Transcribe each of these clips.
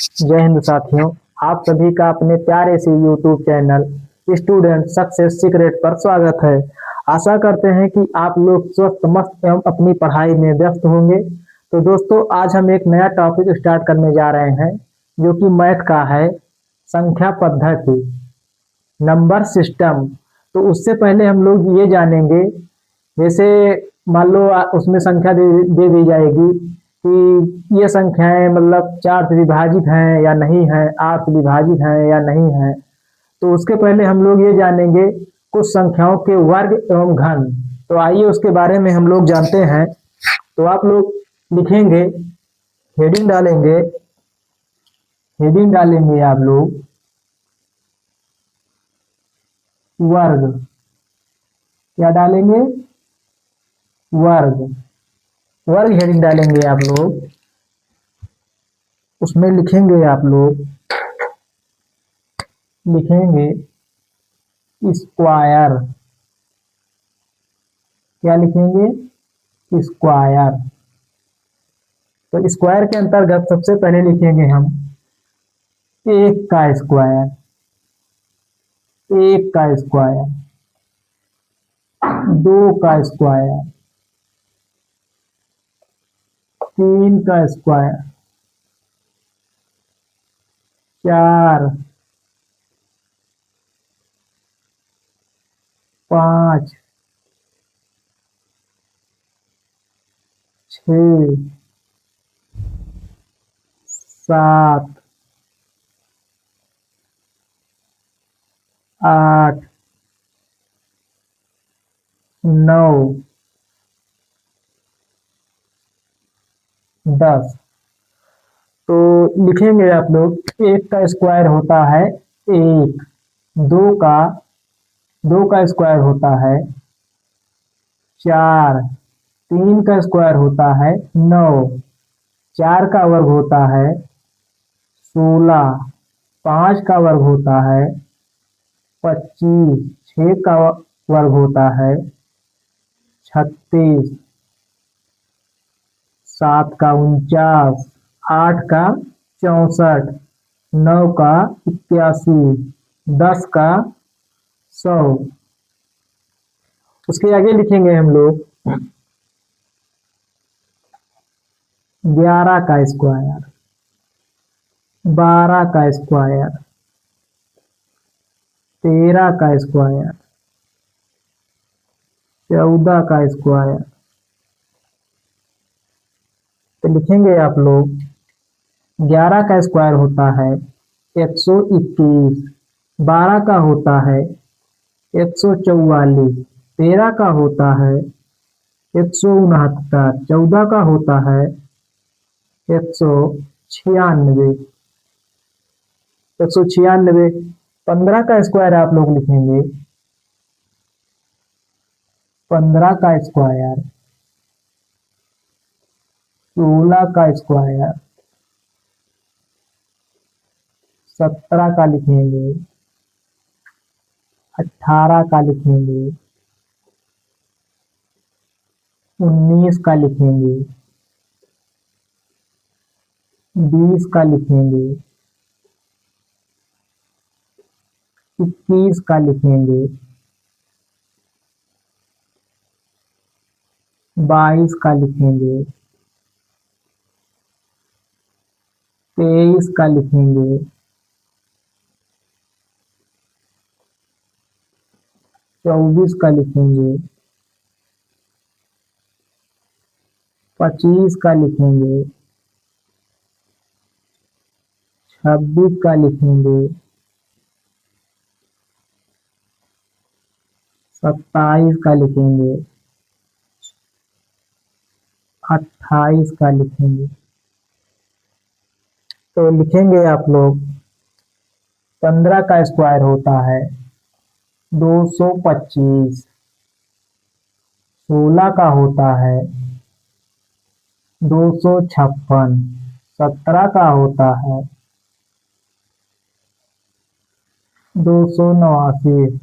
जय हिंद साथियों। आप सभी का अपने प्यारे से YouTube channel student success secret पर स्वागत है। आशा करते हैं कि आप लोग स्वस्थ मस्त एवं अपनी पढ़ाई में व्यस्त होंगे। तो दोस्तों, आज हम एक नया टॉपिक स्टार्ट करने जा रहे हैं जो कि मैथ का है, संख्या पद्धति, नंबर सिस्टम। तो उससे पहले हम लोग ये जानेंगे, जैसे मान लो उसमें संख्या दे दी जाएगी कि ये संख्याएं मतलब 4 से विभाजित हैं या नहीं है, 8 से विभाजित हैं या नहीं है। तो उसके पहले हम लोग ये जानेंगे कुछ संख्याओं के वर्ग एवं घन। तो आइए उसके बारे में हम लोग जानते हैं। तो आप लोग लिखेंगे, हेडिंग डालेंगे, आप लोग वर्ग। क्या डालेंगे? वर्ग। वर्ग हेडिंग डालेंगे आप लोग। उसमें लिखेंगे आप लोग, लिखेंगे स्क्वायर। क्या लिखेंगे? स्क्वायर। तो स्क्वायर के अंतर्गत सबसे पहले लिखेंगे हम एक का स्क्वायर, एक का स्क्वायर, दो का स्क्वायर, तीन का स्क्वायर, चार, पांच, छ, सात, आठ, नौ, 10। तो लिखेंगे आप लोग, एक का स्क्वायर होता है एक, दो का दो का स्क्वायर होता है चार, तीन का स्क्वायर होता है 9, चार का वर्ग होता है 16, पांच का वर्ग होता है 25, छह का वर्ग होता है 36, सात का 49, आठ का 64, नौ का 81, 10 का 100। उसके आगे लिखेंगे हम लोग 11 का स्क्वायर, 12 का स्क्वायर, 13 का स्क्वायर, 14 का स्क्वायर। तो लिखेंगे आप लोग 11 का स्क्वायर होता है 121, 12 का होता है 144, 13 का होता है 169, 14 का होता है 196, 196। 15 का स्क्वायर आप लोग लिखेंगे 15 का स्क्वायर, 16 का स्क्वायर, 17 का लिखेंगे, 18 का लिखेंगे, 19 का लिखेंगे, 20 का लिखेंगे, 21 का लिखेंगे, 22 का लिखेंगे, 23 का लिखेंगे, 24 का लिखेंगे, 25 का लिखेंगे, 26 का लिखेंगे, 27 का लिखेंगे, 28 का लिखेंगे। तो लिखेंगे आप लोग 15 का स्क्वायर होता है 225, 16 का होता है 256, 17 का होता है 289।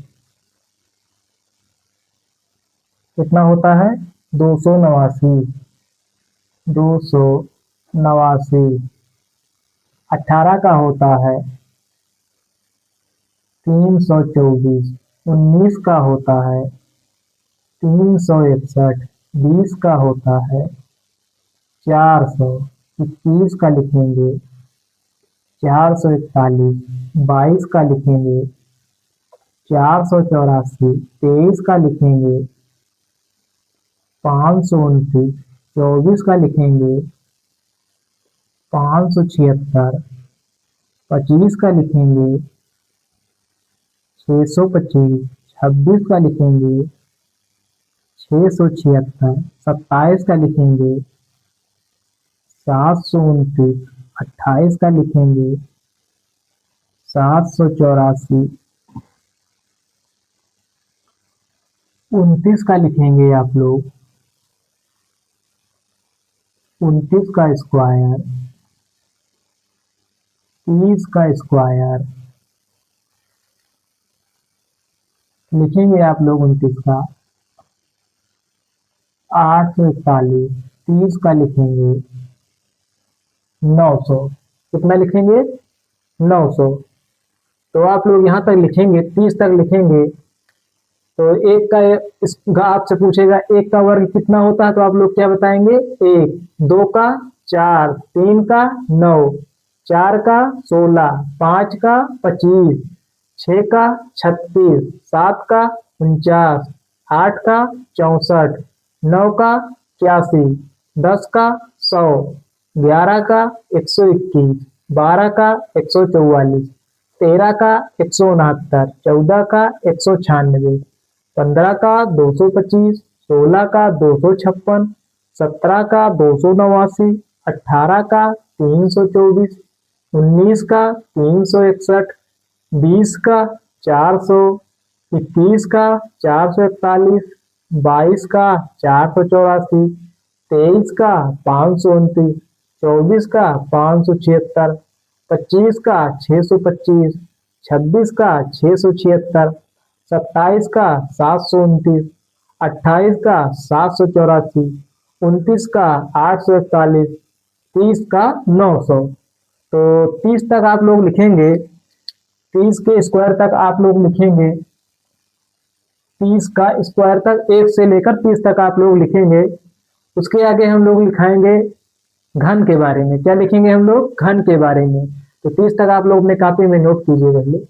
कितना होता है? 289, 289। 18 का होता है 324। 19 का होता है 361। 20 का होता है 400। 21 का लिखेंगे 441। 22 का लिखेंगे 484। 23 का लिखेंगे 529। 24 का लिखेंगे 576। 25 का लिखेंगे 625। 26 का लिखेंगे 676। 27 का लिखेंगे 729। 28 का लिखेंगे 784। 29 का लिखेंगे आप लोग 29 का स्क्वायर। 30 का स्क्वायर लिखेंगे आप लोग 29 का 841। 30 का लिखेंगे 900। कितना लिखेंगे 900। तो आप लोग यहाँ तक लिखेंगे 30 तक लिखेंगे तो एक का आपसे पूछेगा एक का वर्ग कितना होता है तो आप लोग क्या बताएंगे एक। दो का 4। तीन का 9। चार का 16। पांच का 25। छह का 36। सात का 49। आठ का 64। नौ का 81। 10 का 100। 11 का 121। 12 का 144। 13 का 169। 14 का 196। 15 का 225। 16 का 256। 17 का 289। 18 का 324। 19 का 361। 20 का 400। 21 का 441। 22 का 484। 23 का 529। 24 का 576। 25 का 625। 26 का 676। 27 का 729। 28 का 784। 29 का 841। 30 का 900। तो 30 तक आप लोग लिखेंगे 30 के स्क्वायर तक आप लोग लिखेंगे 30 का स्क्वायर तक 1 से लेकर 30 तक आप लोग लिखेंगे। उसके आगे हम लोग लिखाएंगे घन के बारे में। क्या लिखेंगे हम लोग घन के बारे में। तो 30 तक आप लोग अपने कॉपी में नोट कीजिए पहले।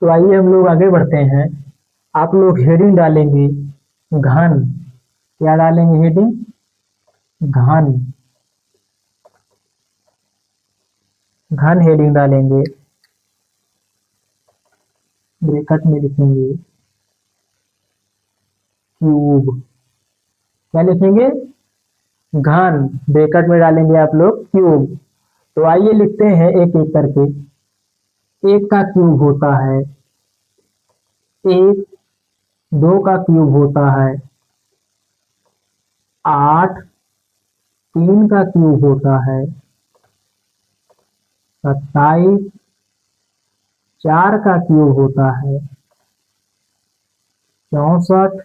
तो आइए हम लोग आगे बढ़ते हैं। आप लोग हेडिंग डालेंगे घन। क्या डालेंगे हेडिंग घन। घन हेडिंग डालेंगे। ब्रैकेट में लिखेंगे क्यूब। क्या लिखेंगे घन। ब्रैकेट में डालेंगे आप लोग क्यूब। तो आइए लिखते हैं एक एक करके। एक का क्यूब होता है एक। दो का क्यूब होता है 8। तीन का क्यूब होता है 27। चार का क्यूब होता है 64।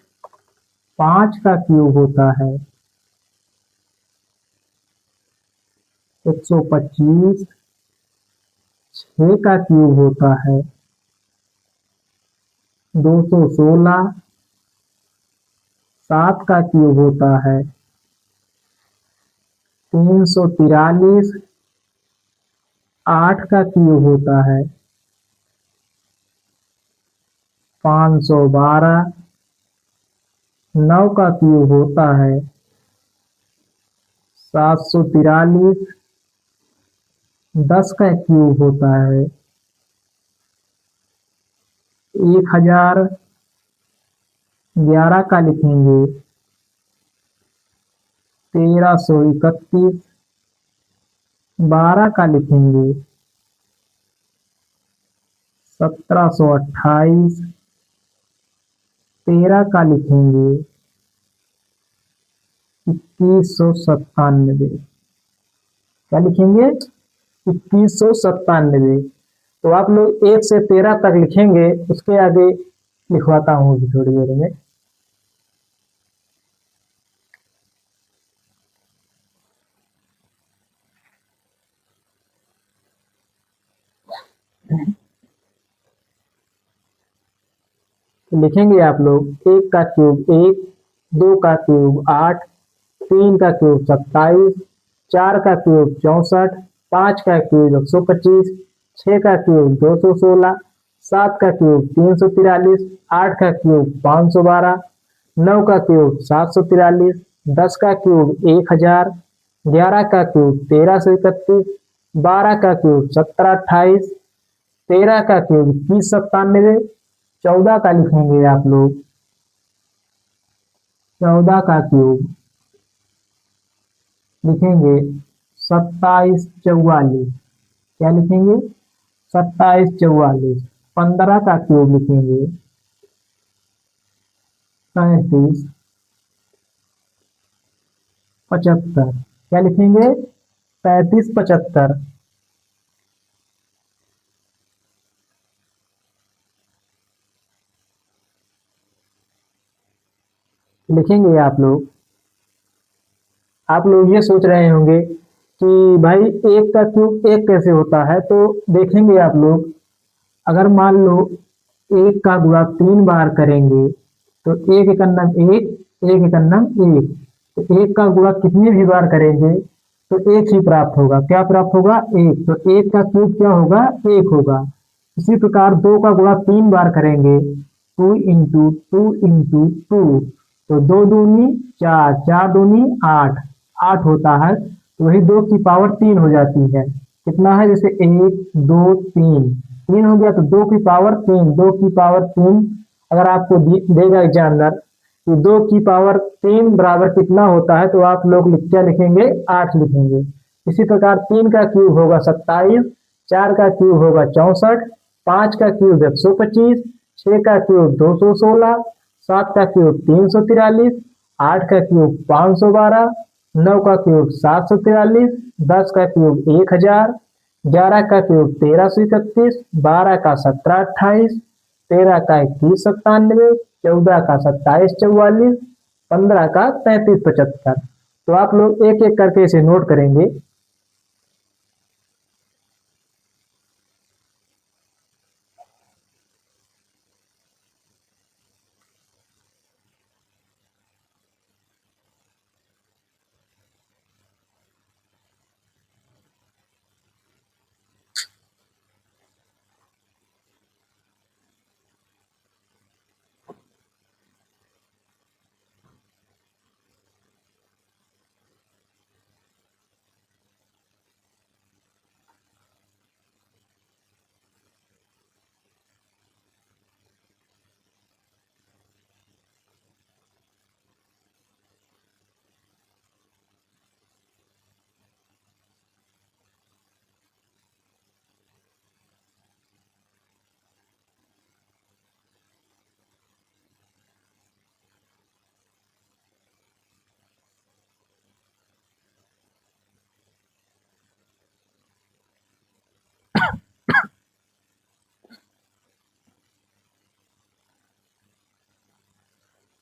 5 का क्यूब होता है 125। 6 का क्यूब होता है 216। 7 का क्यूब होता है 343। 8 का क्यूब होता है 512। 9 का क्यूब होता है 743। 10 का क्यूब होता है 1000। 11 का लिखेंगे 1331। 12 का लिखेंगे 1728। 13 का लिखेंगे 2197। क्या लिखेंगे? 2197। तो आप लोग 1 से 13 तक लिखेंगे, उसके आगे लिखवाता हूँ अभी थोड़ी देर में। तो लिखेंगे आप लोग 1 का क्यूब 1, 2 का क्यूब 8, 3 का क्यूब 27, 4 का क्यूब 64, 5 का क्यूब 125, 6 का क्यूब 216, 7 का क्यूब 343, 8 का क्यूब 512, 9 का क्यूब 743, 10 का क्यूब 1000, 11 का क्यूब 1331, 12 का क्यूब 1728, 13 का क्यूब 2197, 14 का लिखेंगे आप लोग 14 का क्यूब लिखेंगे 2744। क्या लिखेंगे? 2744। 15 का क्यूब लिखेंगे 3575। क्या लिखेंगे? 3575। लिखेंगे आप लोग ये सोच रहे होंगे कि भाई 1 का क्यूब 1 कैसे होता है, तो देखेंगे आप लोग। अगर मान लो 1 का गुणा 3 बार करेंगे तो 1 एकम 1, 1 एकम 1। तो 1 का गुणा कितनी भी बार करेंगे तो 1 ही प्राप्त होगा। क्या प्राप्त होगा? 1। तो 1 का क्यूब क्या होगा? 1 होगा। इसी प्रकार 2 का गुणा 3 बार करेंगे 2 इंटू 2 इंटू 2। तो 2 दूनी 4, 4 दूनी 8, 8 होता है। तो वही 2 की पावर 3 हो जाती है। कितना है? जैसे 1 2 3, 3 हो गया तो 2 की पावर 3, 2 की पावर 3। अगर आपको देगा एग्जामिनर कि 2 की पावर 3 बराबर कितना होता है, तो आप लोग क्या लिखेंगे? 8 लिखेंगे। इसी प्रकार 3 का क्यूब होगा 27, 4 का क्यूब होगा 64, 5 का क्यूब 125, 6 का क्यूब 216, 7 का क्यूब 343, 8 का क्यूब 512, 9 का क्यूब 743, 10 का क्यूब 1000, 11 का क्यूब 1331, 12 का 1728, 13 का 2197, 14 का 2744, 15 का 3375। तो आप लोग एक एक करके इसे नोट करेंगे।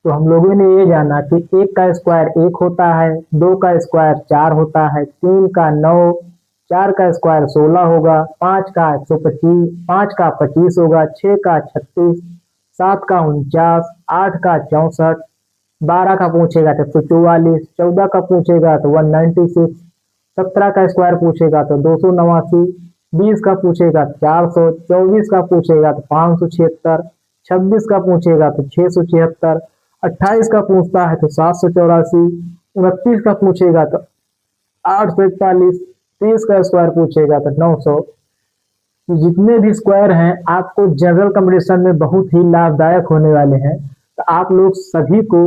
तो हम लोगों ने ये जाना कि एक का स्क्वायर एक होता है, दो का स्क्वायर चार होता है, तीन का नौ, चार का स्क्वायर 16 होगा, पांच का 125, पांच का 25 होगा, छह का 36, सात का 49, आठ का 64, 12 का पूछेगा तो 144, 14 का पूछेगा तो 196, 17 का स्क्वायर पूछेगा तो 289, 20 का पूछेगा 400, 24 का पूछेगा तो 576, 26 का पूछेगा तो 676, 28 का पूछता है तो 784, 29 का पूछेगा तो 841, 30 का स्क्वायर पूछेगा तो 900। जितने भी स्क्वायर हैं आपको जनरल कंपटीशन में बहुत ही लाभदायक होने वाले हैं, तो आप लोग सभी को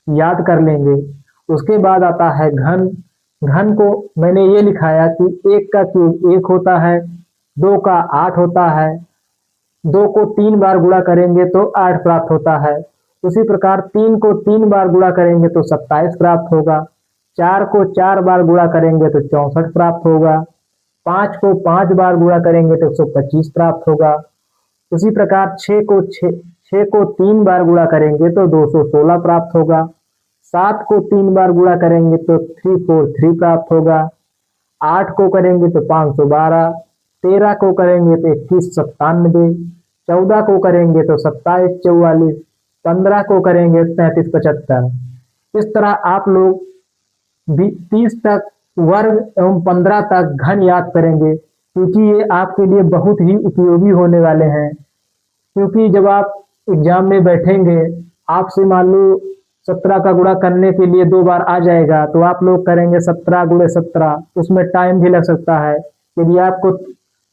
याद कर लेंगे। उसके बाद आता है घन। घन को मैंने ये लिखाया कि एक का क्यूब एक होता है, दो का 8 होता है, दो को तीन बार गुणा करेंगे तो 8 प्राप्त होता है। उसी प्रकार तीन को तीन बार गुणा करेंगे तो 27 प्राप्त होगा, चार को चार बार गुणा करेंगे तो 64 प्राप्त होगा, पांच को पांच बार गुणा करेंगे तो 125 प्राप्त होगा। उसी प्रकार छह को तीन बार गुणा करेंगे तो 216 प्राप्त होगा, सात को तीन बार गुणा करेंगे तो 343 प्राप्त होगा, आठ को करेंगे तो 512, 13 को करेंगे तो 2197, 14 को करेंगे तो 2744, 15 को करेंगे 3375। इस तरह आप लोग 30 तक वर्ग एवं 15 तक घन याद करेंगे, क्योंकि ये आपके लिए बहुत ही उपयोगी होने वाले हैं। क्योंकि जब आप एग्जाम में बैठेंगे, आपसे मान लो 17 का गुणा करने के लिए दो बार आ जाएगा, तो आप लोग करेंगे 17 गुणे 17, उसमें टाइम भी लग सकता है। यदि आपको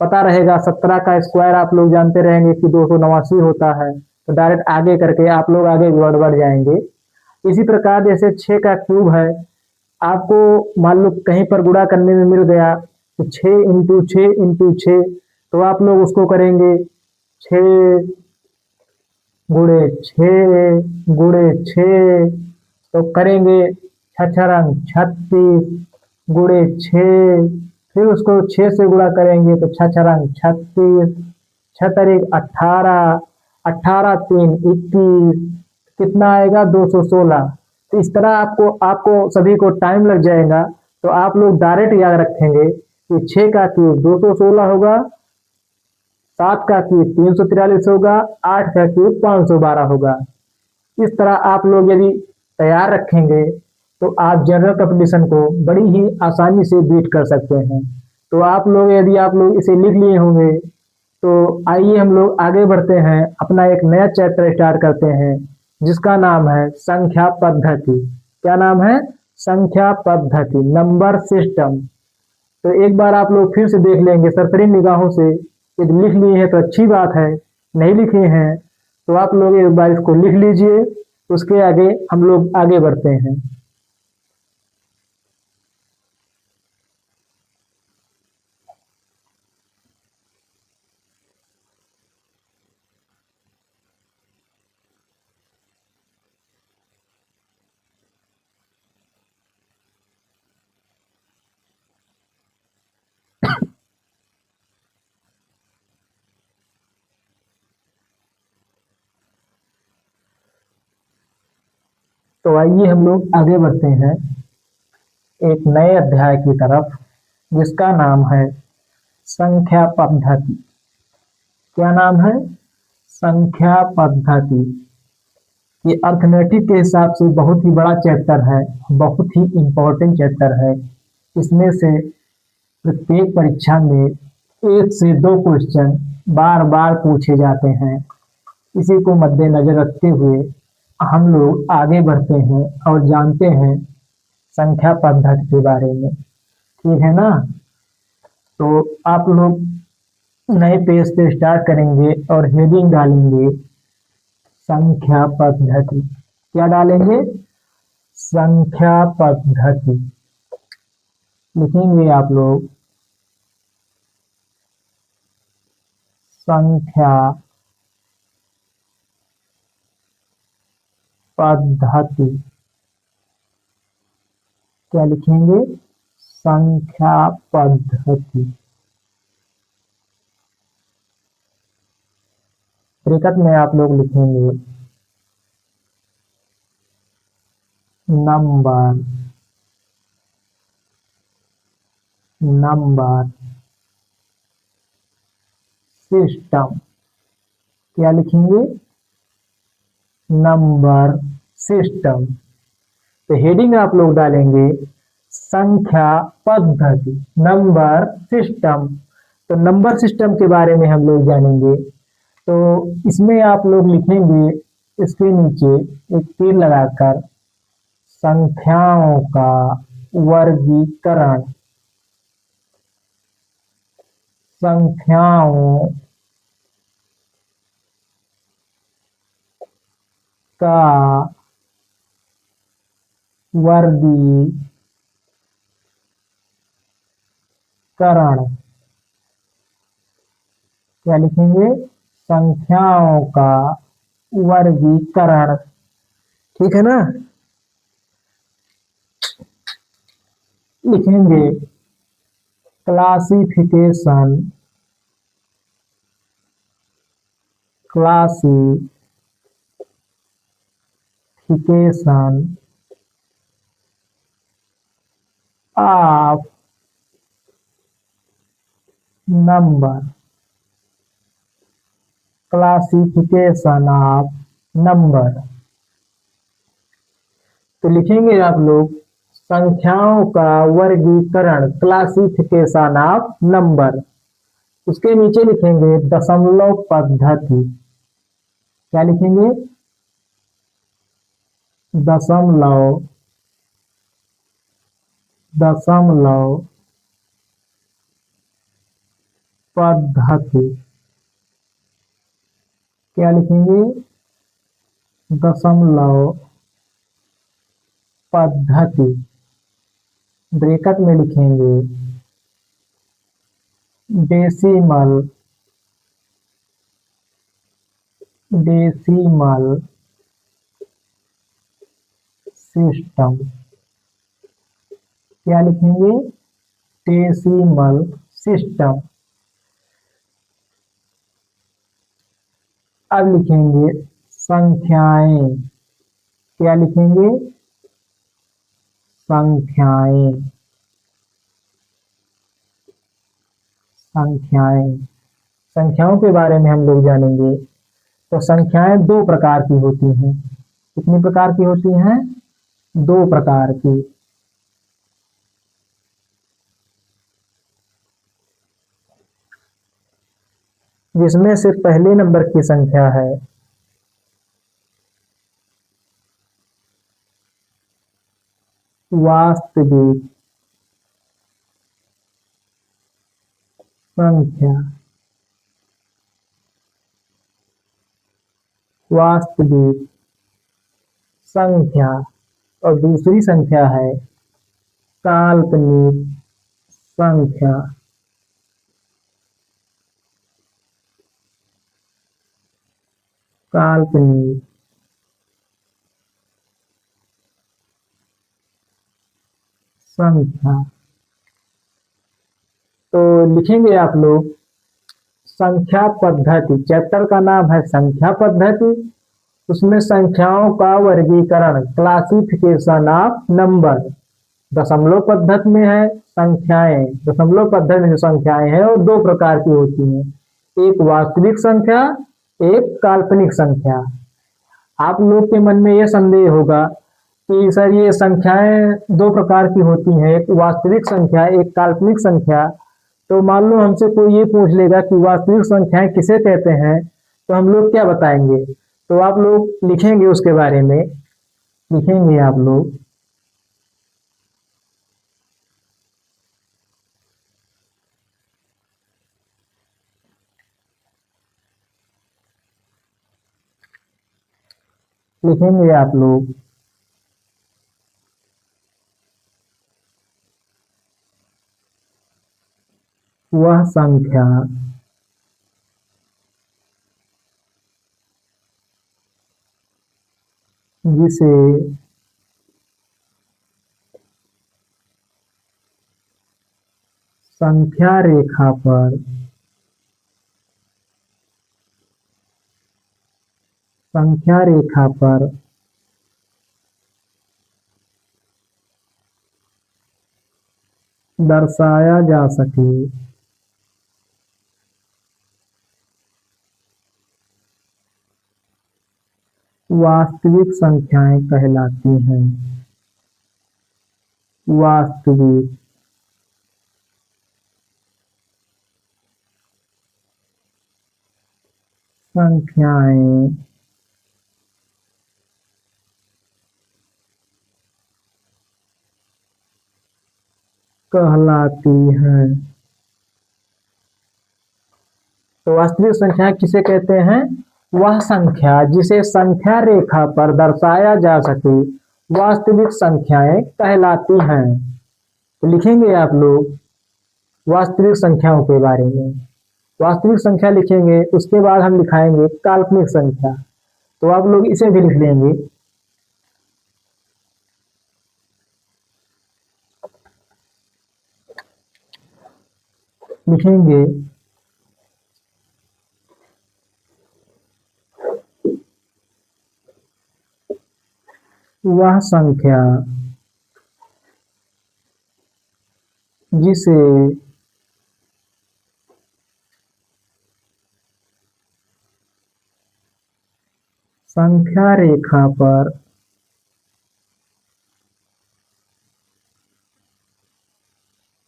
पता रहेगा 17 का स्क्वायर आप लोग जानते रहेंगे कि 289 होता है, तो डायरेक्ट आगे करके आप लोग आगे बढ़ जाएंगे। इसी प्रकार जैसे 6 का क्यूब है, आपको मान लो कहीं पर गुणा करने में मिल गया तो 6 इंटू 6 तो आप लोग उसको करेंगे 6 गुणे 6 तो करेंगे 6×36 गुणे 6, फिर उसको 6 से गुणा करेंगे तो 6×36, 6×1 18, 18×3 21, कितना आएगा 216। तो इस तरह आपको आपको सभी को टाइम लग जाएगा, तो आप लोग डायरेक्ट याद रखेंगे कि 6 का क्यूब 216 होगा, 7 का क्यूब 343 होगा, 8 का क्यूब 512 होगा। इस तरह आप लोग यदि तैयार रखेंगे तो आप जनरल कंपटीशन को बड़ी ही आसानी से बीट कर सकते हैं। तो आप लोग यदि आप लोग इसे लिख लिए होंगे, तो आइए हम लोग आगे बढ़ते हैं, अपना एक नया चैप्टर स्टार्ट करते हैं जिसका नाम है संख्या पद्धति। क्या नाम है? संख्या पद्धति, नंबर सिस्टम। तो एक बार आप लोग फिर से देख लेंगे सरसरी निगाहों से। यदि लिख लिए हैं तो अच्छी बात है, नहीं लिखे हैं तो आप लोग एक बार इसको लिख लीजिए, उसके आगे हम लोग आगे बढ़ते हैं। तो आइए हम लोग आगे बढ़ते हैं एक नए अध्याय की तरफ, जिसका नाम है संख्या पद्धति। क्या नाम है? संख्या पद्धति। ये अर्थमेटिक के हिसाब से बहुत ही बड़ा चैप्टर है, बहुत ही इम्पोर्टेंट चैप्टर है। इसमें से प्रत्येक परीक्षा में एक से दो क्वेश्चन बार बार पूछे जाते हैं। इसी को मद्देनजर रखते हुए हम लोग आगे बढ़ते हैं और जानते हैं संख्या पद्धति के बारे में। ठीक है ना? तो आप लोग नए पेज पे स्टार्ट करेंगे और हेडिंग डालेंगे संख्या पद्धति। क्या डालेंगे? संख्या पद्धति लिखेंगे आप लोग। संख्या पद्धति। क्या लिखेंगे? संख्या पद्धति। ब्रैकेट में आप लोग लिखेंगे नंबर नंबर सिस्टम। क्या लिखेंगे? Number system. तो हेडिंग आप लोग डालेंगे संख्या पद्धति, नंबर सिस्टम। तो नंबर सिस्टम के बारे में हम लोग जानेंगे। तो इसमें आप लोग लिखेंगे इसके नीचे एक तीर लगाकर संख्याओं का वर्गीकरण। संख्याओं का वर्गीकरण। क्या लिखेंगे? संख्याओं का वर्गीकरण। ठीक है ना? लिखेंगे classification. Classification of number. Classification of number. तो लिखेंगे आप लोग संख्याओं का वर्गीकरण, क्लासिफिकेशन ऑफ नंबर। उसके नीचे लिखेंगे दशमलव पद्धति। क्या लिखेंगे? दशमलव दशमलव पद्धति। क्या लिखेंगे? दशमलव पद्धति। ब्रैकेट में लिखेंगे डेसिमल डेसिमल सिस्टम। क्या लिखेंगे? Decimal system. अब लिखेंगे संख्याएं। क्या लिखेंगे? संख्याएं संख्याएं। संख्याओं के बारे में हम लोग जानेंगे। तो संख्याएं दो प्रकार की होती हैं। कितनी प्रकार की होती हैं? दो प्रकार की। जिसमें से पहले नंबर की संख्या है वास्तविक संख्या। वास्तविक संख्या। और दूसरी संख्या है काल्पनिक संख्या। काल्पनिक संख्या। तो लिखेंगे आप लोग संख्या पद्धति। चैप्टर का नाम है संख्या पद्धति। उसमें संख्याओं का वर्गीकरण, क्लासिफिकेशन ऑफ नंबर। दशमलव पद्धति में है संख्याएं। दशमलव पद्धति में जो संख्याएं हैं वो दो प्रकार की होती हैं, एक वास्तविक संख्या, एक काल्पनिक संख्या। आप लोग के मन में यह संदेह होगा कि सर ये संख्याएं दो प्रकार की होती हैं, एक वास्तविक संख्या, एक काल्पनिक संख्या। तो मान लो हमसे कोई ये पूछ लेगा कि वास्तविक संख्याएं किसे कहते हैं, तो हम लोग क्या बताएंगे? तो आप लोग लिखेंगे उसके बारे में। लिखेंगे आप लोग लिखेंगे आप लोग वह संख्या जिसे संख्या रेखा पर संख्या रेखा पर दर्शाया जा सके। वास्तविक संख्याएं कहलाती हैं। वास्तविक संख्याएं कहलाती हैं। तो वास्तविक संख्या किसे कहते हैं? वह संख्या जिसे संख्या रेखा पर दर्शाया जा सके वास्तविक संख्याएं कहलाती हैं। तो लिखेंगे आप लोग वास्तविक संख्याओं के बारे में। वास्तविक संख्या लिखेंगे, उसके बाद हम लिखाएंगे काल्पनिक संख्या। तो आप लोग इसे भी लिख लेंगे। लिखेंगे वह संख्या जिसे संख्या रेखा पर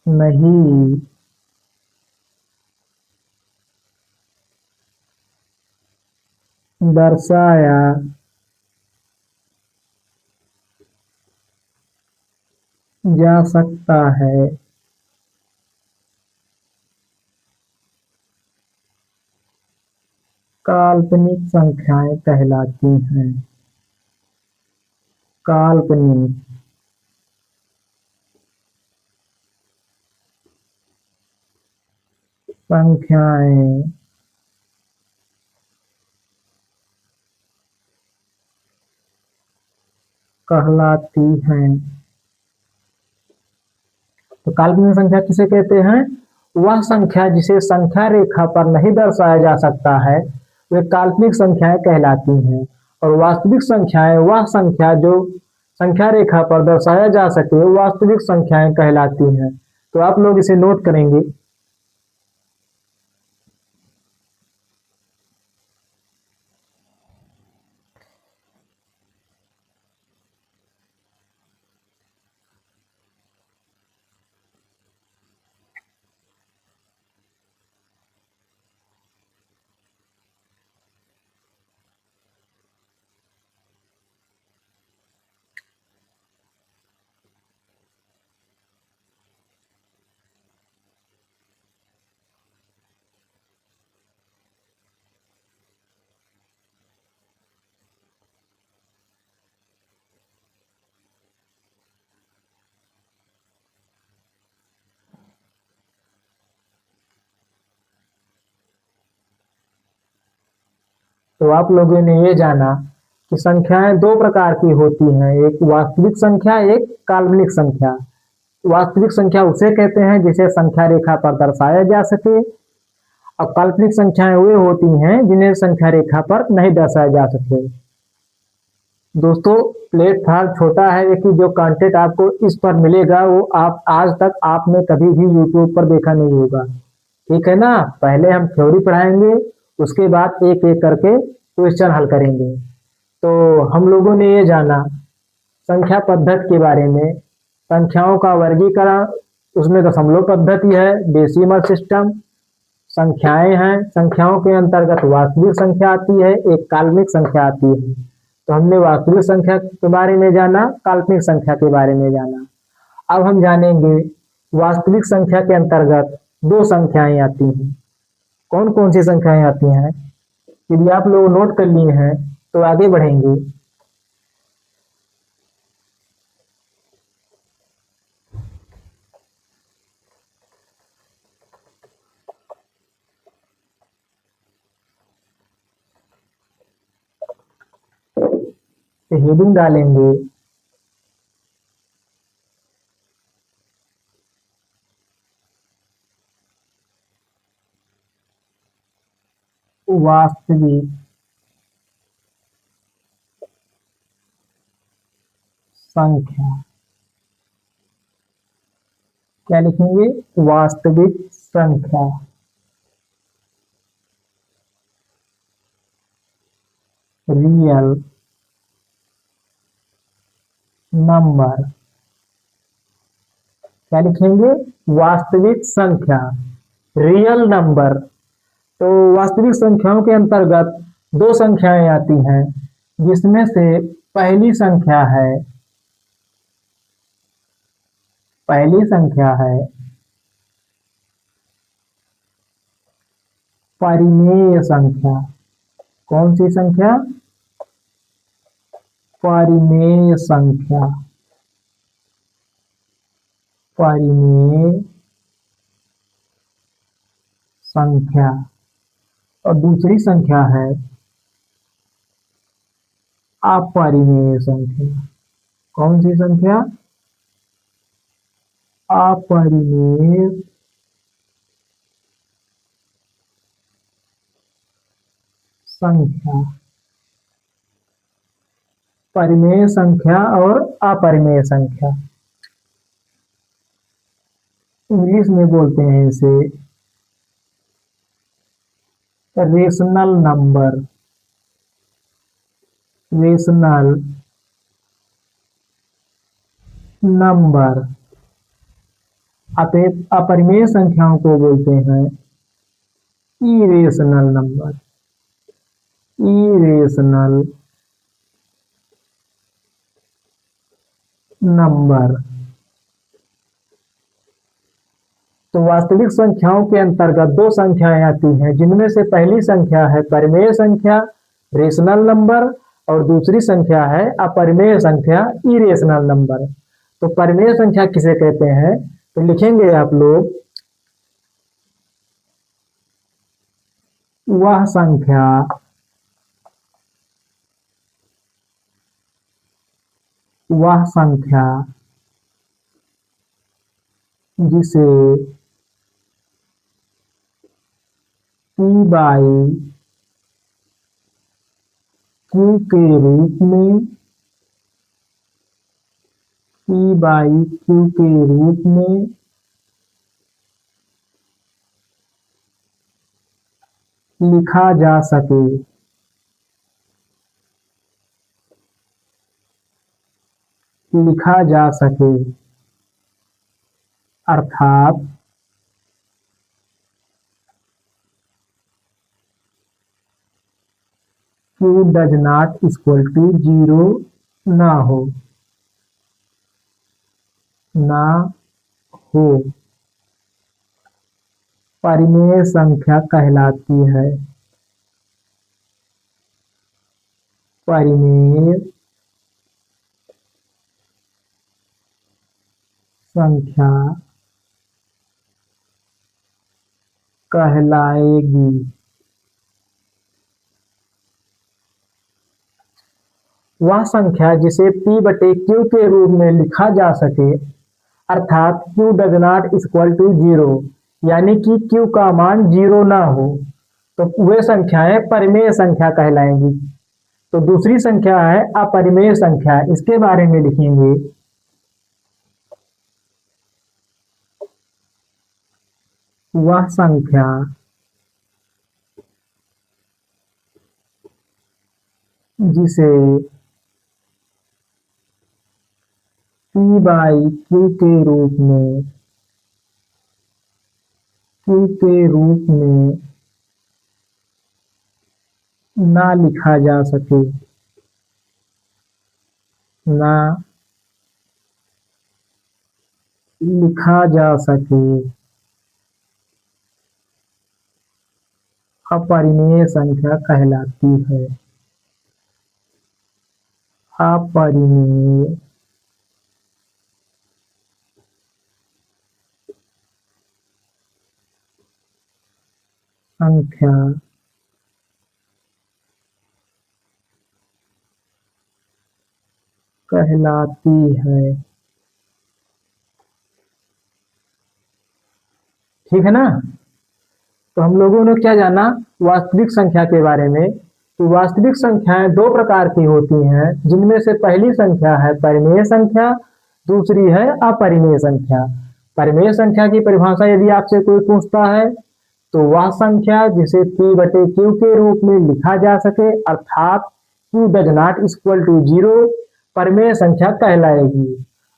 नहीं दर्शाया जा सकता है काल्पनिक संख्याएं कहलाती हैं। काल्पनिक संख्याएं कहलाती हैं। तो काल्पनिक संख्या किसे कहते हैं? वह संख्या जिसे संख्या रेखा पर नहीं दर्शाया जा सकता है वे काल्पनिक संख्याएं कहलाती हैं। और वास्तविक संख्याएं वह संख्या जो संख्या रेखा पर दर्शाया जा सके वास्तविक संख्याएं कहलाती हैं। तो आप लोग इसे नोट करेंगे। तो आप लोगों ने ये जाना कि संख्याएं दो प्रकार की होती हैं, एक वास्तविक संख्या, एक काल्पनिक संख्या। वास्तविक संख्या उसे कहते हैं जिसे संख्या रेखा पर दर्शाया जा सके। अब काल्पनिक संख्याएं वे होती हैं जिन्हें संख्या रेखा पर नहीं दर्शाया जा सके। दोस्तों, प्लेटफॉर्म छोटा है कि जो कंटेंट आपको इस पर मिलेगा वो आप आज तक आपने कभी भी यूट्यूब पर देखा नहीं होगा। ठीक है ना? पहले हम थ्योरी पढ़ाएंगे, उसके बाद एक एक करके क्वेश्चन हल करेंगे। तो हम लोगों ने ये जाना संख्या पद्धति के बारे में, संख्याओं का वर्गीकरण, उसमें दशमलव पद्धति है, डेसिमल सिस्टम, संख्याएं हैं, संख्याओं के अंतर्गत वास्तविक संख्या आती है, एक काल्पनिक संख्या आती है। तो हमने वास्तविक संख्या के बारे में जाना, काल्पनिक संख्या के बारे में जाना। अब हम जानेंगे वास्तविक संख्या के अंतर्गत दो संख्याएं आती हैं। कौन कौन सी संख्याएं आती हैं? यदि आप लोग नोट कर लिए हैं तो आगे बढ़ेंगे। तो हेडिंग डालेंगे वास्तविक संख्या। क्या लिखेंगे? वास्तविक संख्या। Real number. क्या लिखेंगे? वास्तविक संख्या, रियल नंबर। तो वास्तविक संख्याओं के अंतर्गत दो संख्याएं आती हैं, जिसमें से पहली संख्या है परिमेय संख्या। कौन सी संख्या? परिमेय संख्या। परिमेय संख्या। और दूसरी संख्या है अपरिमेय संख्या। कौन सी संख्या? अपरिमेय संख्या। परिमेय संख्या और अपरिमेय संख्या, इंग्लिश में बोलते हैं इसे रेशनल नंबर। Rational number. अतः अपरिमेय संख्याओं को बोलते हैं इरेशनल नंबर। Irrational number. तो वास्तविक संख्याओं के अंतर्गत दो संख्याएं आती हैं, जिनमें से पहली संख्या है परिमेय संख्या, रेशनल नंबर, और दूसरी संख्या है अपरिमेय संख्या, इरेशनल नंबर। तो परिमेय संख्या किसे कहते हैं? तो लिखेंगे आप लोग, वह संख्या जिसे P बाई Q के रूप में लिखा जा सके। अर्थात Q does not equal to 0 ना हो, परिमेय संख्या कहलाती है। परिमेय संख्या कहलाएगी। वह संख्या जिसे P बटे Q के रूप में लिखा जा सके, अर्थात Q does not equal to 0, यानी कि Q का मान 0 ना हो, तो वे संख्याएं परिमेय संख्या कहलाएंगी। तो दूसरी संख्या है अपरिमेय संख्या, इसके बारे में लिखेंगे, वह संख्या जिसे P बाई Q के रूप में ना लिखा जा सके। अपरिमेय संख्या कहलाती है। अपरिमेय संख्या कहलाती है। ठीक है ना? तो हम लोगों ने क्या जाना वास्तविक संख्या के बारे में? तो वास्तविक संख्याएं दो प्रकार की होती हैं, जिनमें से पहली संख्या है परिमेय संख्या, दूसरी है अपरिमेय संख्या। परिमेय संख्या की परिभाषा यदि आपसे कोई पूछता है तो वह संख्या जिसे p बटे q के रूप में लिखा जा सके अर्थात q does not equal to 0 परिमेय संख्या कहलाएगी।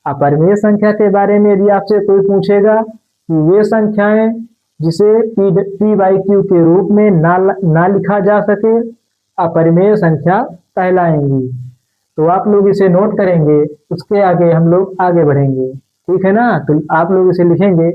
अपरिमेय संख्या के बारे में यदि आपसे कोई पूछेगा कि वे संख्याएं जिसे p बाई q के रूप में ना लिखा जा सके अपरिमेय संख्या कहलाएंगी। तो आप लोग इसे नोट करेंगे, उसके आगे हम लोग आगे बढ़ेंगे, ठीक है ना। तो आप लोग इसे लिखेंगे।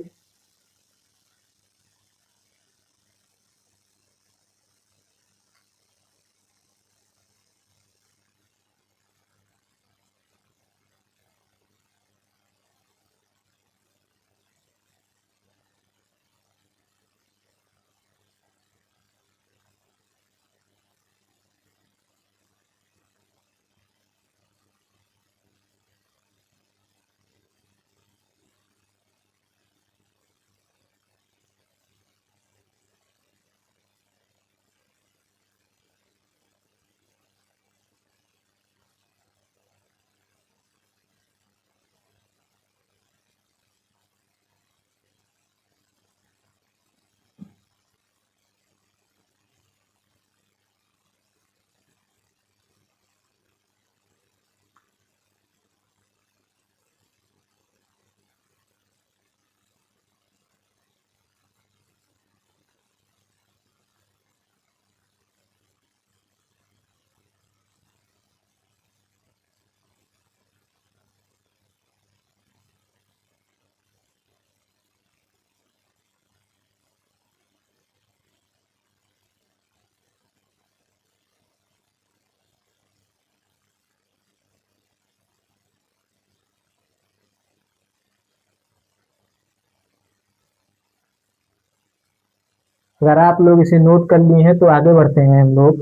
अगर आप लोग इसे नोट कर लिए हैं तो आगे बढ़ते हैं हम लोग।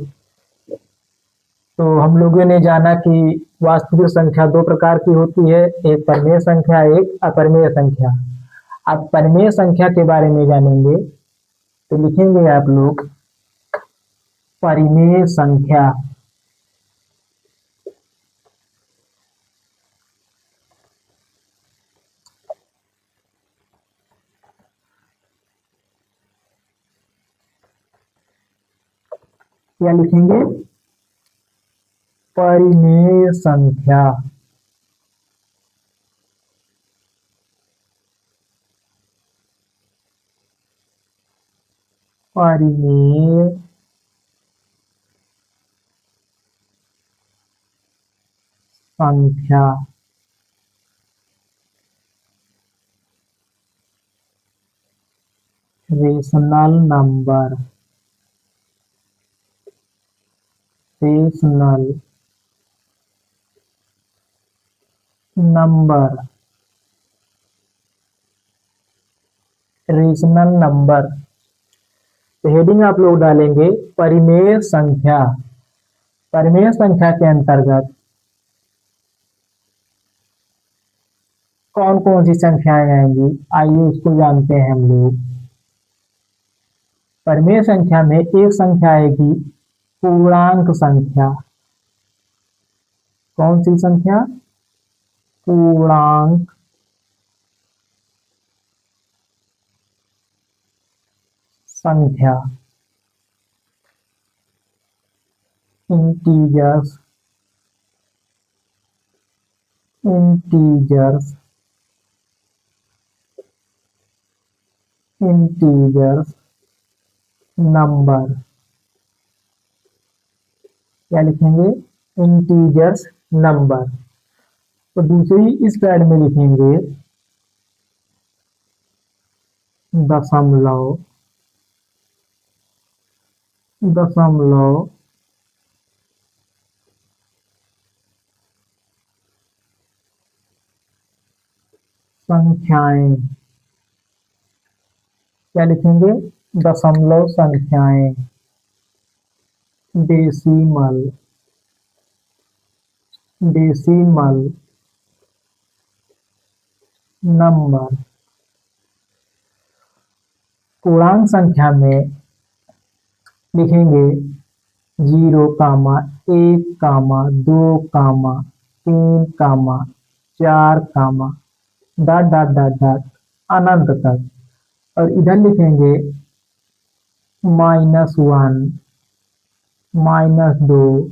तो हम लोगों ने जाना कि वास्तविक संख्या दो प्रकार की होती है, एक परिमेय संख्या, एक अपरिमेय संख्या। अब परिमेय संख्या के बारे में जानेंगे तो लिखेंगे आप लोग परिमेय संख्या। क्या लिखेंगे? परिमेय संख्या। परिमेय संख्या। Rational number. Rational number. Rational number. तो हेडिंग आप लोग डालेंगे परिमेय संख्या। परिमेय संख्या के अंतर्गत कौन कौन सी संख्याएं आएंगी, आइए उसको जानते हैं हम लोग। परिमेय संख्या में एक संख्या आएगी पूर्णांक संख्या। कौन सी संख्या? पूर्णांक संख्या। इंटीजर्स। इंटीजर्स। Integers number. क्या लिखेंगे? Integers number. तो दूसरी इस पैड में लिखेंगे दशमलव। दशमलव संख्याएं। क्या लिखेंगे? दशमलव संख्याएं। डेसिमल। Decimal number. पूर्णांक संख्या में लिखेंगे 0, 1, 2, 3, 4, डॉट डॉट डॉट डॉट अनंत तक। और इधर लिखेंगे -1, -2,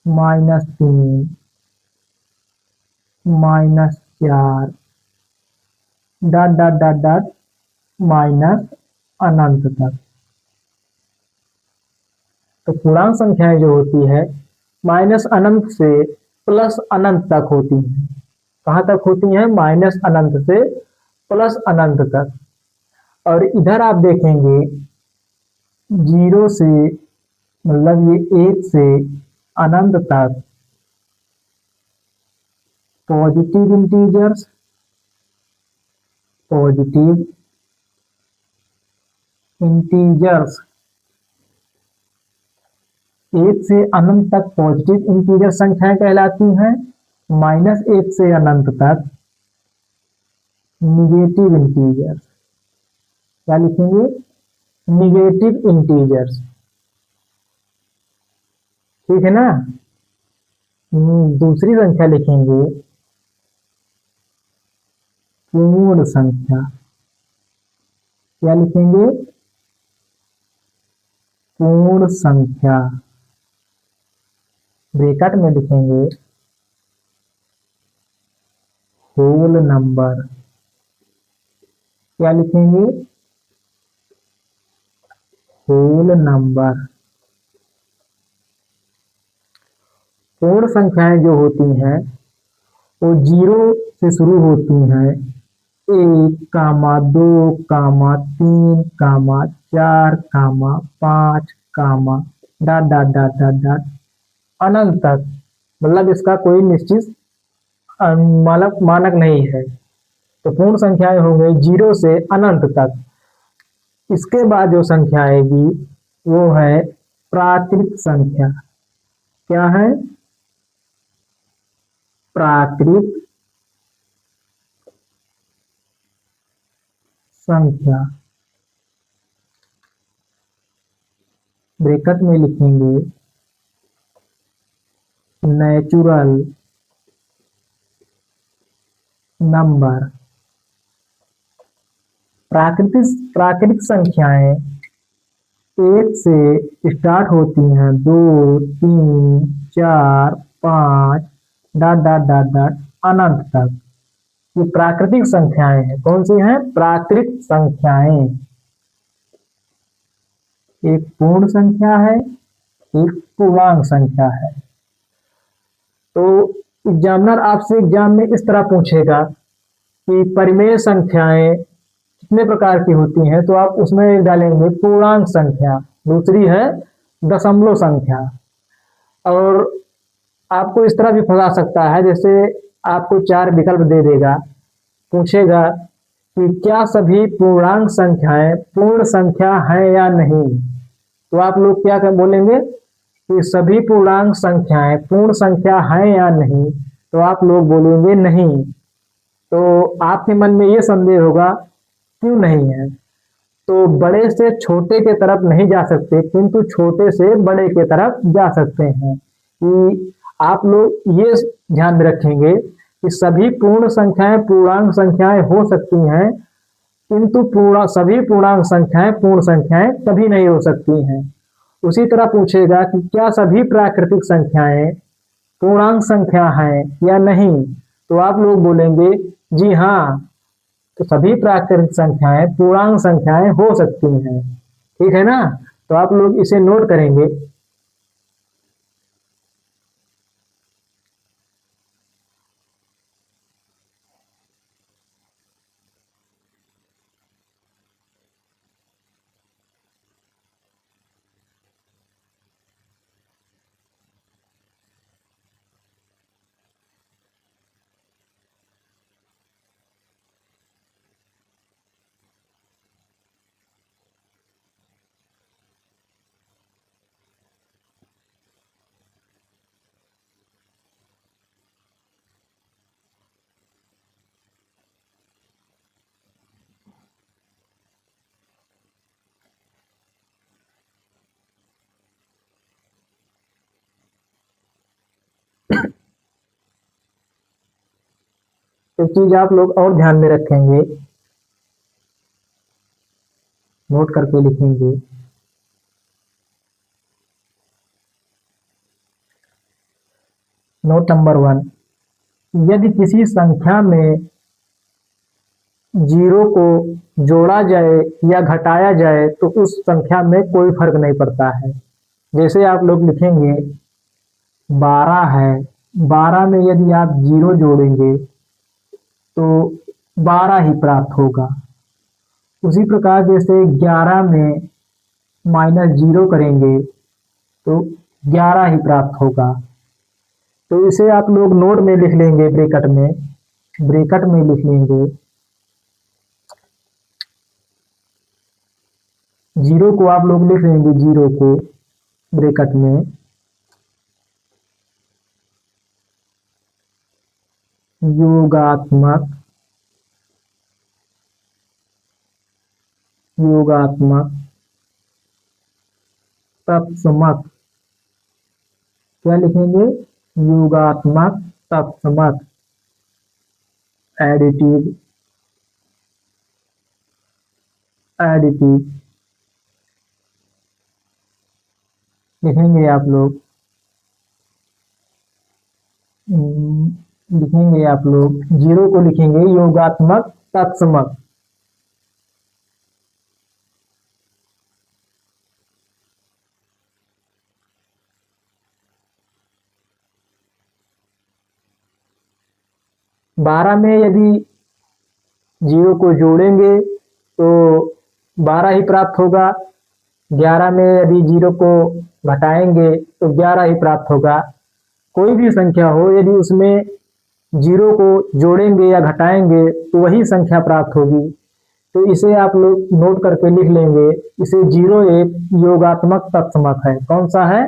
-3, -4, dot dot dot dot minus अनंत तक। तो पूर्णांक संख्याएं जो होती है माइनस अनंत से प्लस अनंत तक होती हैं। कहाँ तक होती हैं? माइनस अनंत से प्लस अनंत तक। और इधर आप देखेंगे जीरो से मतलब ये एक से अनंत तक पॉजिटिव इंटीजर्स, पॉजिटिव इंटीजर्स, एक से अनंत तक पॉजिटिव इंटीजर संख्याएं कहलाती हैं। -1 से अनंत तक निगेटिव इंटीजर्स। क्या लिखेंगे? Negative integers. ठीक है ना। दूसरी संख्या लिखेंगे पूर्ण संख्या। क्या लिखेंगे? पूर्ण संख्या। ब्रैकेट में लिखेंगे होल नंबर। क्या लिखेंगे? Whole number. पूर्ण संख्याएं जो होती हैं वो जीरो से शुरू होती हैं। 1, 2, 3, 4, 5, dot dot dot dot dot अनंत तक। मतलब इसका कोई निश्चित मतलब मानक नहीं है। तो पूर्ण संख्याएं हो गई जीरो से अनंत तक। इसके बाद जो संख्या आएगी वो है प्राकृत संख्या। क्या है? प्राकृत संख्या। ब्रैकेट में लिखेंगे नेचुरल नंबर। प्राकृतिक संख्याएं एक से स्टार्ट होती हैं, 2, 3, 4, 5 डॉट डॉट डॉट डॉट अनंत तक। ये प्राकृतिक संख्याएं हैं। कौन सी हैं? प्राकृतिक संख्याएं। एक पूर्ण संख्या है, एक पूर्णांक संख्या है। तो एग्जामिनर आपसे एग्जाम में इस तरह पूछेगा कि परिमेय संख्याएं कितने प्रकार की होती हैं, तो आप उसमें डालेंगे पूर्णांक संख्या। दूसरी है दशमलव संख्या। और आपको इस तरह भी फंसा सकता है, जैसे आपको 4 विकल्प दे देगा, पूछेगा कि क्या सभी पूर्णांक संख्याएं पूर्ण संख्या है या नहीं। तो आप लोग क्या बोलेंगे कि सभी पूर्णांक संख्याएं पूर्ण संख्या है या नहीं। तो आप लोग बोलेंगे नहीं। तो आपके मन में ये संदेह होगा क्यों नहीं है। तो बड़े से छोटे के तरफ नहीं जा सकते, किंतु छोटे से बड़े के तरफ जा सकते हैं। कि आप लोग ये ध्यान में रखेंगे कि सभी पूर्ण संख्याएं पूर्णांक संख्याएं हो सकती हैं, किंतु सभी पूर्णांक संख्याएं पूर्ण संख्याएं कभी नहीं हो सकती हैं। उसी तरह पूछेगा कि क्या सभी प्राकृतिक संख्याएं पूर्णांक संख्या हैं या नहीं। तो आप लोग बोलेंगे जी हाँ। तो सभी प्राकृतिक संख्याएं पूर्णांक संख्याएं हो सकती हैं। ठीक है ना। तो आप लोग इसे नोट करेंगे। एक चीज आप लोग और ध्यान में रखेंगे, नोट करके लिखेंगे। नोट नंबर 1, यदि किसी संख्या में जीरो को जोड़ा जाए या घटाया जाए तो उस संख्या में कोई फर्क नहीं पड़ता है। जैसे आप लोग लिखेंगे 12 है, 12 में यदि आप जीरो जोड़ेंगे तो 12 ही प्राप्त होगा। उसी प्रकार जैसे 11 में माइनस जीरो करेंगे तो 11 ही प्राप्त होगा। तो इसे आप लोग नोट में लिख लेंगे, ब्रैकेट में लिख लेंगे। जीरो को आप लोग लिख लेंगे, जीरो को ब्रैकेट में, योगात्मक तत्समक। क्या लिखेंगे? योगात्मक तत्समक, एडिटिव लिखेंगे आप लोग। लिखेंगे आप लोग, जीरो को लिखेंगे योगात्मक तत्समक। बारह में यदि जीरो को जोड़ेंगे तो 12 ही प्राप्त होगा। 11 में यदि जीरो को घटाएंगे तो 11 ही प्राप्त होगा। कोई भी संख्या हो, यदि उसमें जीरो को जोड़ेंगे या घटाएंगे तो वही संख्या प्राप्त होगी। तो इसे आप लोग नोट करके लिख लेंगे। इसे जीरो एक योगात्मक तत्समक है। कौन सा है?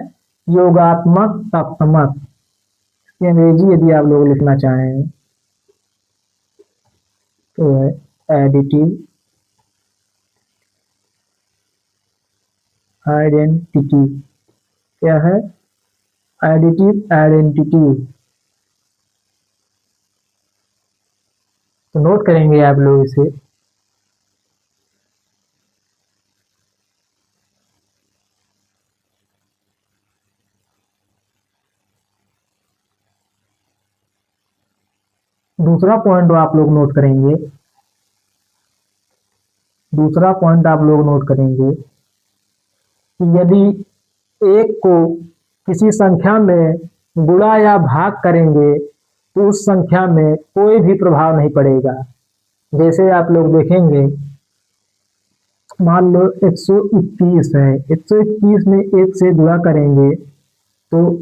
योगात्मक तत्समक। इसकी अंग्रेजी यदि आप लोग लिखना चाहें तो है एडिटिव आइडेंटिटी। क्या है? Additive identity. तो नोट करेंगे आप लोग इसे। दूसरा पॉइंट आप लोग नोट करेंगे, कि यदि एक को किसी संख्या में गुणा या भाग करेंगे तो उस संख्या में कोई भी प्रभाव नहीं पड़ेगा। जैसे आप लोग देखेंगे, मान लो 121 है, 121 में एक से गुणा करेंगे तो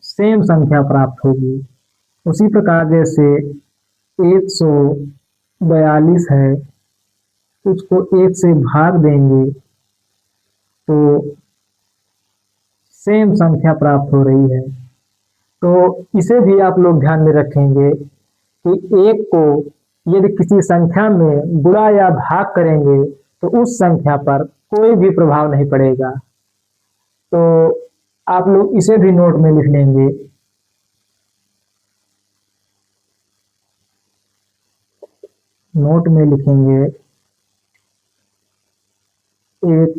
सेम संख्या प्राप्त होगी। उसी प्रकार जैसे 142 है, उसको एक से भाग देंगे तो सेम संख्या प्राप्त हो रही है। तो इसे भी आप लोग ध्यान में रखेंगे कि एक को यदि किसी संख्या में गुणा या भाग करेंगे तो उस संख्या पर कोई भी प्रभाव नहीं पड़ेगा। तो आप लोग इसे भी नोट में लिख लेंगे। नोट में लिखेंगे एक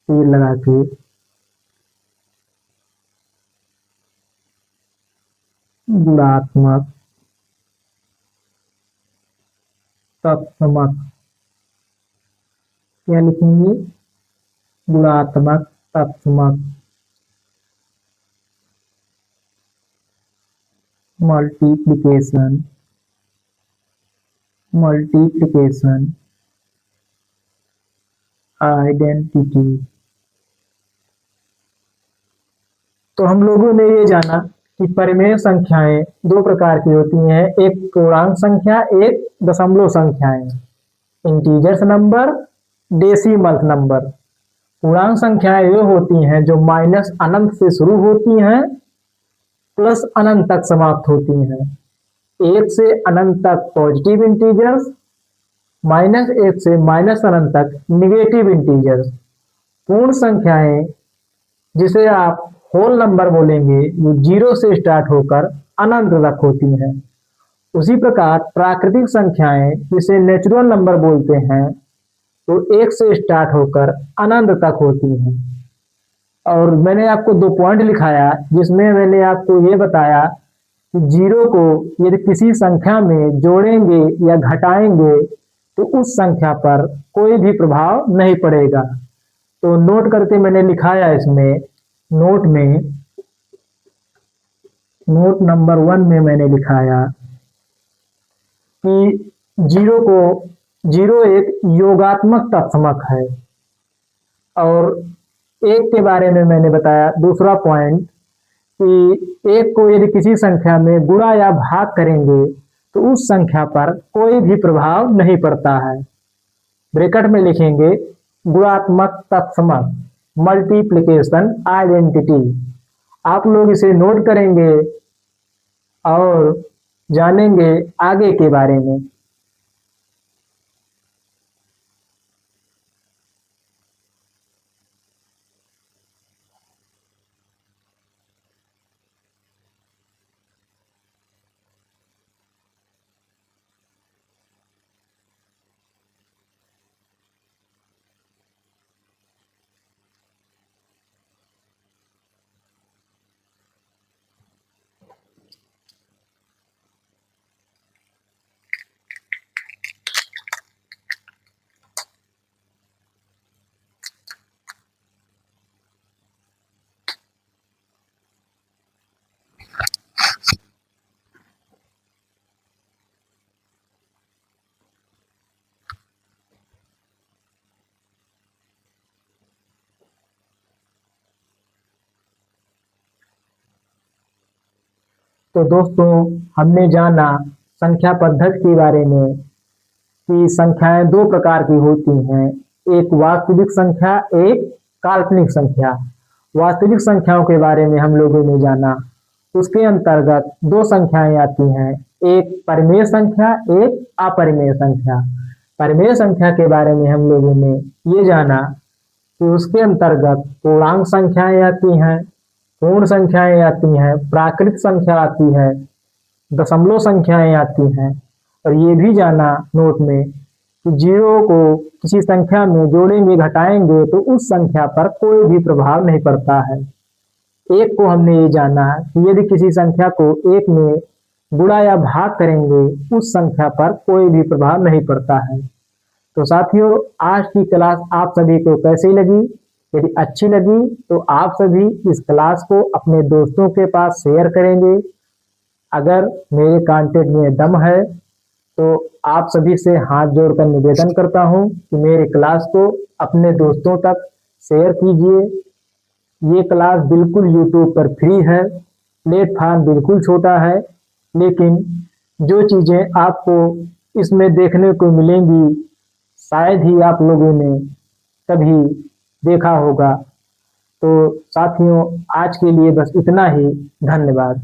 तीर लगा के, गुणात्मक तत्समक। क्या लिखेंगे? गुणात्मक तत्समक। Multiplication identity. तो हम लोगों ने ये जाना कि परिमेय संख्याएं दो प्रकार की होती हैं, एक पूर्णांक संख्या, एक दशमलव संख्याएं। Integers number, decimal number. पूर्णांक संख्याएं वे होती हैं जो माइनस अनंत से शुरू होती हैं, प्लस अनंत तक समाप्त होती हैं। एक से अनंत तक पॉजिटिव इंटीजर्स, माइनस एक से माइनस अनंत तक निगेटिव इंटीजर्स। पूर्ण संख्याएं जिसे आप होल नंबर बोलेंगे, वो जीरो से स्टार्ट होकर अनंत तक होती हैं। उसी प्रकार प्राकृतिक संख्याएं जिसे नेचुरल नंबर बोलते हैं तो 1 से स्टार्ट होकर अनंत तक होती हैं। और मैंने आपको 2 पॉइंट लिखाया जिसमें मैंने आपको ये बताया कि जीरो को यदि किसी संख्या में जोड़ेंगे या घटाएंगे तो उस संख्या पर कोई भी प्रभाव नहीं पड़ेगा। तो नोट करके मैंने लिखाया इसमें नोट में, नोट नंबर 1 में मैंने लिखाया कि जीरो एक योगात्मक तत्समक है। और एक के बारे में मैंने बताया दूसरा पॉइंट कि एक को यदि किसी संख्या में गुणा या भाग करेंगे तो उस संख्या पर कोई भी प्रभाव नहीं पड़ता है। ब्रैकेट में लिखेंगे गुणात्मक तत्समक, मल्टीप्लिकेशन आइडेंटिटी। आप लोग इसे नोट करेंगे और जानेंगे आगे के बारे में। तो दोस्तों, हमने जाना संख्या पद्धति के बारे में कि संख्याएं 2 प्रकार की होती हैं, एक वास्तविक संख्या, एक काल्पनिक संख्या। वास्तविक संख्याओं के बारे में हम लोगों ने जाना, उसके अंतर्गत 2 संख्याएं आती हैं, एक परिमेय संख्या, एक अपरिमेय संख्या। परिमेय संख्या के बारे में हम लोगों ने ये जाना कि उसके अंतर्गत पूर्णांक संख्याएं आती हैं, पूर्ण संख्याएं आती हैं, प्राकृत संख्या आती है, दशमलव संख्याएं आती हैं। और ये भी जाना नोट में कि जीरो को किसी संख्या में जोड़ेंगे घटाएंगे तो उस संख्या पर कोई भी प्रभाव नहीं पड़ता है। एक को हमने ये जाना कि यदि किसी संख्या को एक में गुणा या भाग करेंगे उस संख्या पर कोई भी प्रभाव नहीं पड़ता है। तो साथियों, आज की क्लास आप सभी को कैसी लगी? यदि अच्छी लगी तो आप सभी इस क्लास को अपने दोस्तों के पास शेयर करेंगे। अगर मेरे कंटेंट में दम है तो आप सभी से हाथ जोड़कर निवेदन करता हूं कि मेरे क्लास को अपने दोस्तों तक शेयर कीजिए। ये क्लास बिल्कुल यूट्यूब पर फ्री है, प्लेटफॉर्म बिल्कुल छोटा है, लेकिन जो चीज़ें आपको इसमें देखने को मिलेंगी शायद ही आप लोगों ने कभी देखा होगा। तो साथियों, आज के लिए बस इतना ही। धन्यवाद।